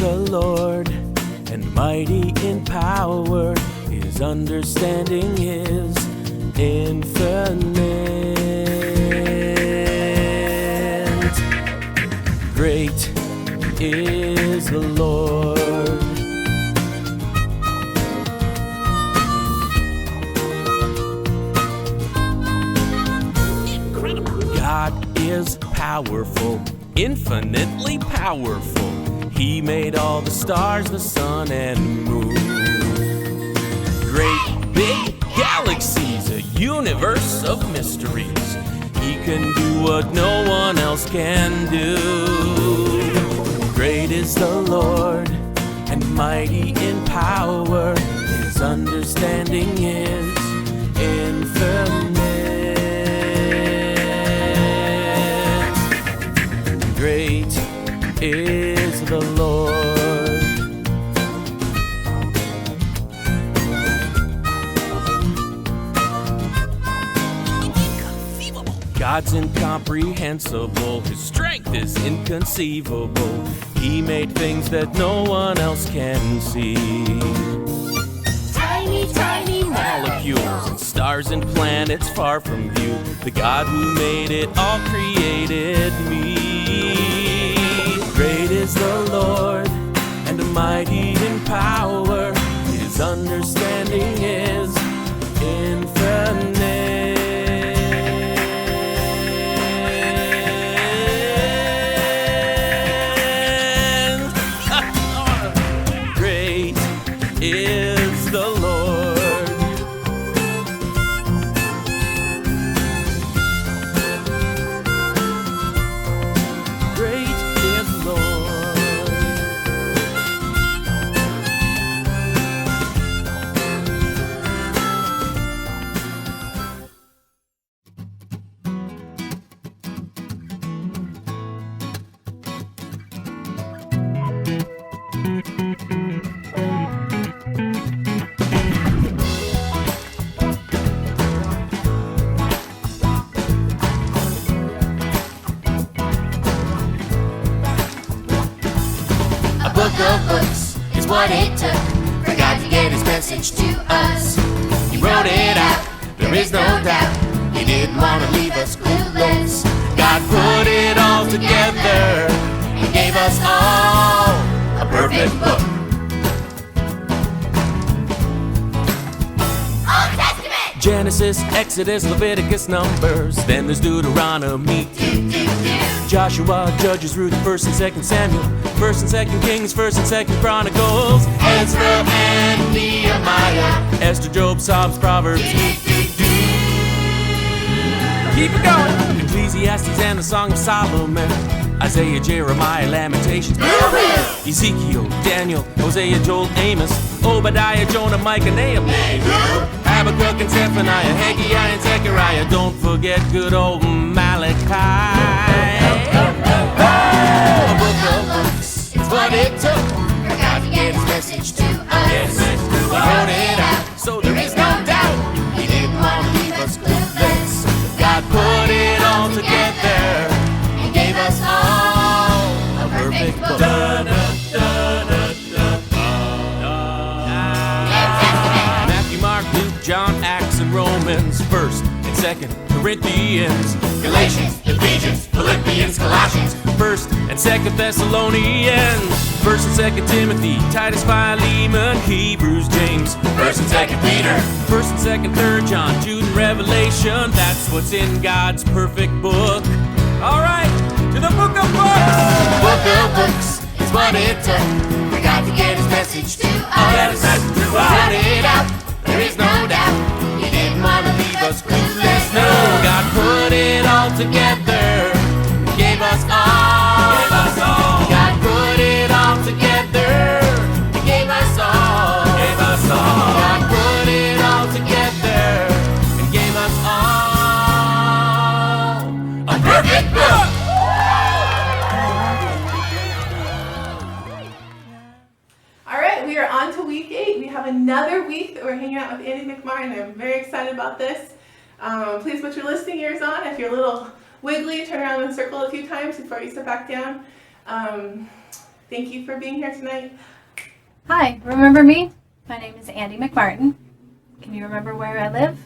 the Lord, and mighty in power. His understanding is infinite. Great is the Lord. God is powerful, infinitely powerful. He made all the stars, the sun, and moon. Great big galaxies, a universe of mysteries. He can do what no one else can do. Great is the Lord, and mighty in power. His understanding is infinite. Great is the Lord. God's incomprehensible, His strength is inconceivable. He made things that no one else can see. Tiny, tiny molecules and stars and planets far from view. The God who made it all created me. Great is the Lord, and mighty in power. His understanding is infinite. Great is the Lord. Great is the Lord. A book of books is what it took for God to get His message to us. He wrote it out, there is no doubt. He didn't want to leave us clueless. God put it all together and gave us all a perfect book. Old Testament! Genesis, Exodus, Leviticus, Numbers. Then there's Deuteronomy. Joshua, Judges, Ruth, 1st and 2nd Samuel, 1st and 2nd Kings, 1st and 2nd Chronicles, Ezra and Nehemiah. Esther, Job, Psalms, Proverbs. Keep it going. Ecclesiastes and the Song of Solomon, Isaiah, Jeremiah, Lamentations, Ezekiel, Daniel, Hosea, Joel, Amos, Obadiah, Jonah, Micah, Nahum, Habakkuk and Zephaniah, Haggai and Zechariah. Don't forget good old Malachi. A book of books is what it took for God to get His message to us. He wrote it out, so there is no doubt. He didn't want to leave us clueless. God put it all together and gave us all a perfect book. Matthew, Mark, Luke, John, Acts, and Romans, 1st and 2nd Corinthians, Galatians, Ephesians, Philippians, Colossians, 1st and 2nd Thessalonians, 1st and 2nd Timothy, Titus, Philemon, Hebrews, James, 1st and 2nd Peter, 1st and 2nd, 3rd John, Jude, and Revelation. That's what's in God's perfect book. All right, to the book of books. The book of books is what it took for God to get His message to us. He wrote it out, there is no doubt. He didn't want to leave us clueless. No, God put it all together, gave us all. God put it all together, gave us all. God put it all together and gave us all a perfect book. All right, we are on to week 8. We have another week that we're hanging out with Andy McMartin. I'm very excited about this. Please put your listening ears on. If you're a little wiggly, turn around and circle a few times before you sit back down. Thank you for being here tonight. Hi, remember me? My name is Andy McMartin. Can you remember where I live?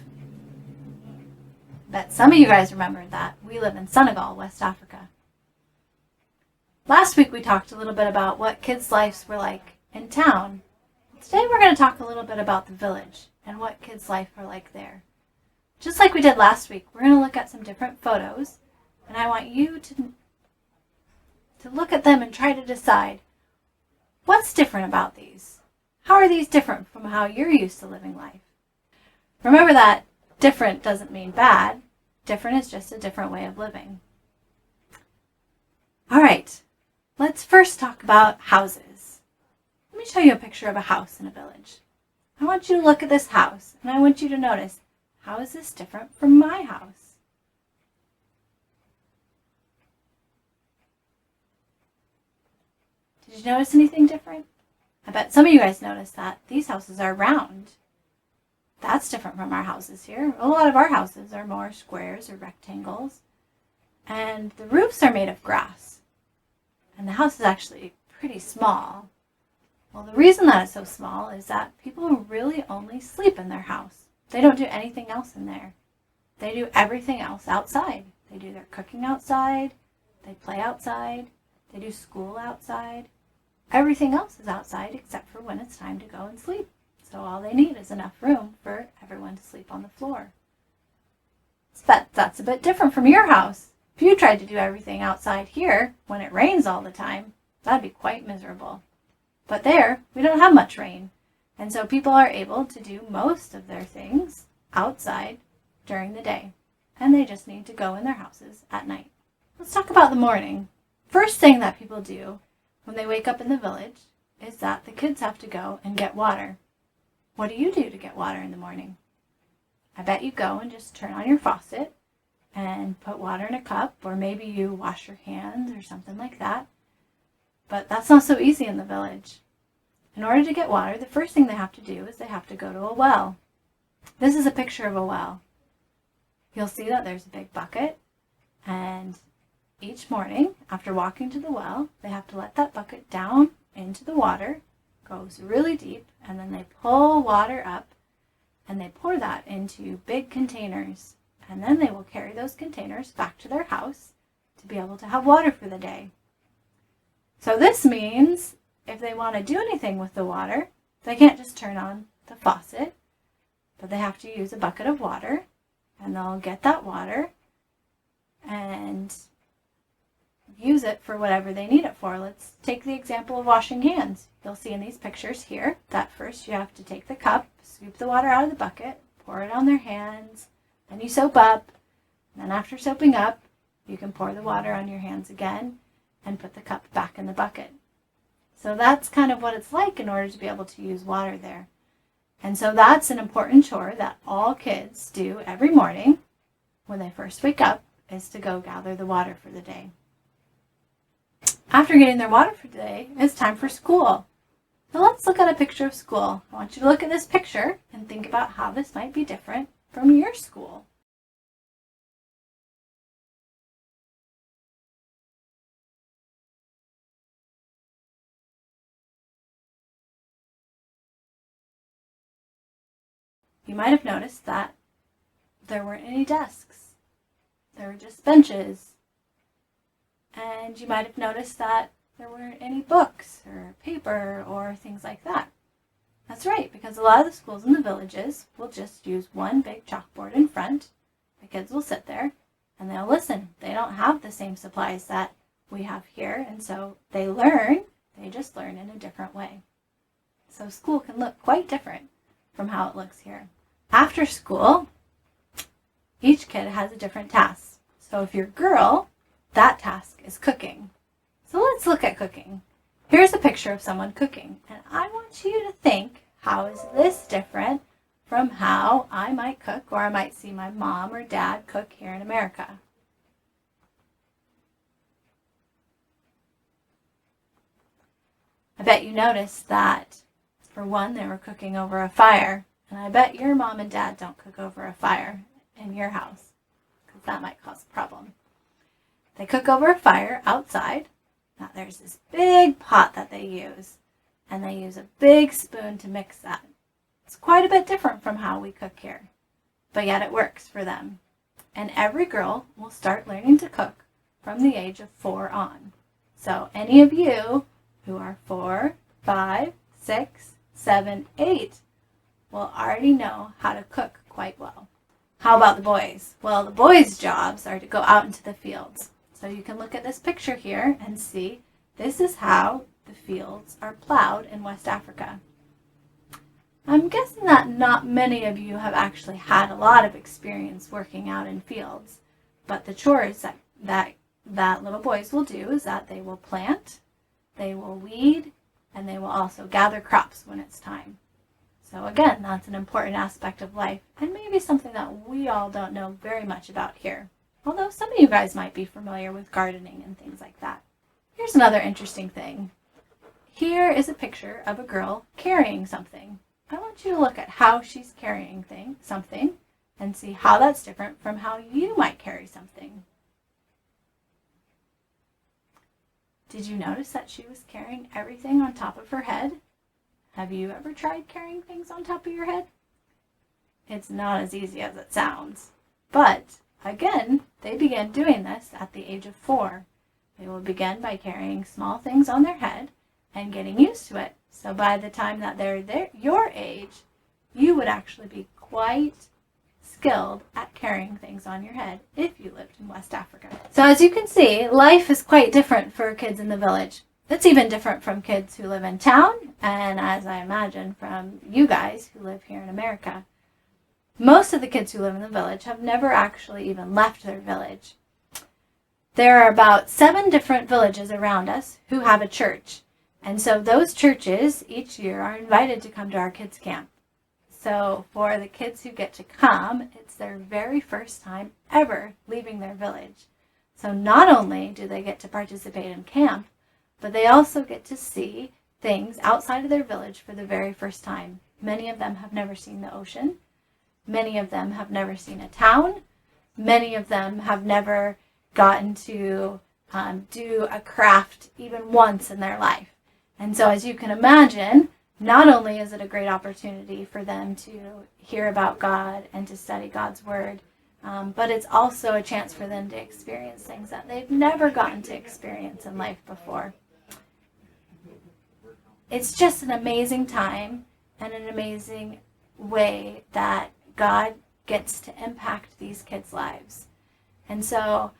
Bet some of you guys remember that. We live in Senegal, West Africa. Last week we talked a little bit about what kids' lives were like in town. Today we're going to talk a little bit about the village and what kids' life are like there. Just like we did last week, we're going to look at some different photos, and I want you to look at them and try to decide what's different about these. How are these different from how you're used to living life? Remember that different doesn't mean bad. Different is just a different way of living. All right, let's first talk about houses. Let me show you a picture of a house in a village. I want you to look at this house, and I want you to notice, how is this different from my house? Did you notice anything different? I bet some of you guys noticed that these houses are round. That's different from our houses here. A lot of our houses are more squares or rectangles. And the roofs are made of grass. And the house is actually pretty small. Well, the reason that it's so small is that people really only sleep in their house. They don't do anything else in there. They do everything else outside. They do their cooking outside. They play outside. They do school outside. Everything else is outside except for when it's time to go and sleep. So all they need is enough room for everyone to sleep on the floor. But that's a bit different from your house. If you tried to do everything outside here when it rains all the time, that'd be quite miserable. But there, we don't have much rain. And so people are able to do most of their things outside during the day. And they just need to go in their houses at night. Let's talk about the morning. First thing that people do when they wake up in the village is that the kids have to go and get water. What do you do to get water in the morning? I bet you go and just turn on your faucet and put water in a cup, or maybe you wash your hands or something like that. But that's not so easy in the village. In order to get water, the first thing they have to do is they have to go to a well. This is a picture of a well. You'll see that there's a big bucket, and each morning, after walking to the well, they have to let that bucket down into the water, goes really deep, and then they pull water up, and they pour that into big containers, and then they will carry those containers back to their house to be able to have water for the day. So this means if they want to do anything with the water, they can't just turn on the faucet, but they have to use a bucket of water, and they'll get that water and use it for whatever they need it for. Let's take the example of washing hands. You'll see in these pictures here that first you have to take the cup, scoop the water out of the bucket, pour it on their hands, then you soap up, and then after soaping up, you can pour the water on your hands again and put the cup back in the bucket. So that's kind of what it's like in order to be able to use water there. And so that's an important chore that all kids do every morning when they first wake up, is to go gather the water for the day. After getting their water for the day, it's time for school. So let's look at a picture of school. I want you to look at this picture and think about how this might be different from your school. You might have noticed that there weren't any desks. There were just benches. And you might have noticed that there weren't any books or paper or things like that. That's right, because a lot of the schools in the villages will just use one big chalkboard in front. The kids will sit there and they'll listen. They don't have the same supplies that we have here, and so they just learn in a different way. So school can look quite different from how it looks here. After school, each kid has a different task. So if you're a girl, that task is cooking. So let's look at cooking. Here's a picture of someone cooking, and I want you to think, how is this different from how I might cook, or I might see my mom or dad cook here in America? I bet you noticed that, for one, they were cooking over a fire, and I bet your mom and dad don't cook over a fire in your house, because that might cause a problem. They cook over a fire outside, Now there's this big pot that they use, and they use a big spoon to mix that. It's quite a bit different from how we cook here, but yet it works for them. And every girl will start learning to cook from the age of 4 on. So any of you who are 4, 5, 6, 7, 8 will already know how to cook quite well. How about the boys? Well, the boys' jobs are to go out into the fields. So you can look at this picture here and see this is how the fields are plowed in West Africa. I'm guessing that not many of you have actually had a lot of experience working out in fields, but the chores that little boys will do is that they will plant, they will weed, and they will also gather crops when it's time. So again, that's an important aspect of life, and maybe something that we all don't know very much about here. Although some of you guys might be familiar with gardening and things like that. Here's another interesting thing. Here is a picture of a girl carrying something. I want you to look at how she's carrying something and see how that's different from how you might carry something. Did you notice that she was carrying everything on top of her head? Have you ever tried carrying things on top of your head? It's not as easy as it sounds. But, again, they began doing this at the age of 4. They will begin by carrying small things on their head and getting used to it. So by the time that they're your age, you would actually be quite skilled at carrying things on your head if you lived in West Africa. So as you can see, life is quite different for kids in the village. It's even different from kids who live in town, and as I imagine from you guys who live here in America. Most of the kids who live in the village have never actually even left their village. There are about 7 different villages around us who have a church, and so those churches each year are invited to come to our kids' camp. So for the kids who get to come, it's their very first time ever leaving their village. So not only do they get to participate in camp, but they also get to see things outside of their village for the very first time. Many of them have never seen the ocean. Many of them have never seen a town. Many of them have never gotten to do a craft even once in their life. And so as you can imagine, not only is it a great opportunity for them to hear about God and to study God's Word, but it's also a chance for them to experience things that they've never gotten to experience in life before. It's just an amazing time and an amazing way that God gets to impact these kids' lives. And so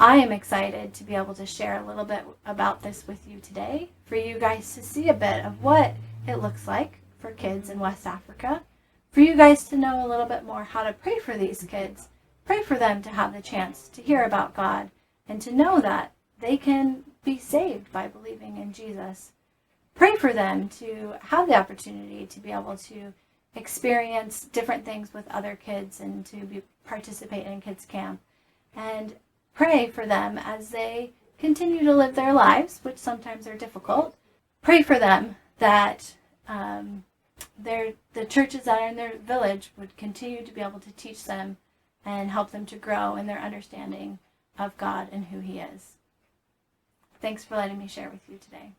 I am excited to be able to share a little bit about this with you today, for you guys to see a bit of what it looks like for kids in West Africa, for you guys to know a little bit more how to pray for these kids, pray for them to have the chance to hear about God, and to know that they can be saved by believing in Jesus. Pray for them to have the opportunity to be able to experience different things with other kids and to participate in kids camp. And pray for them as they continue to live their lives, which sometimes are difficult. Pray for them that the churches that are in their village would continue to be able to teach them and help them to grow in their understanding of God and who He is. Thanks for letting me share with you today.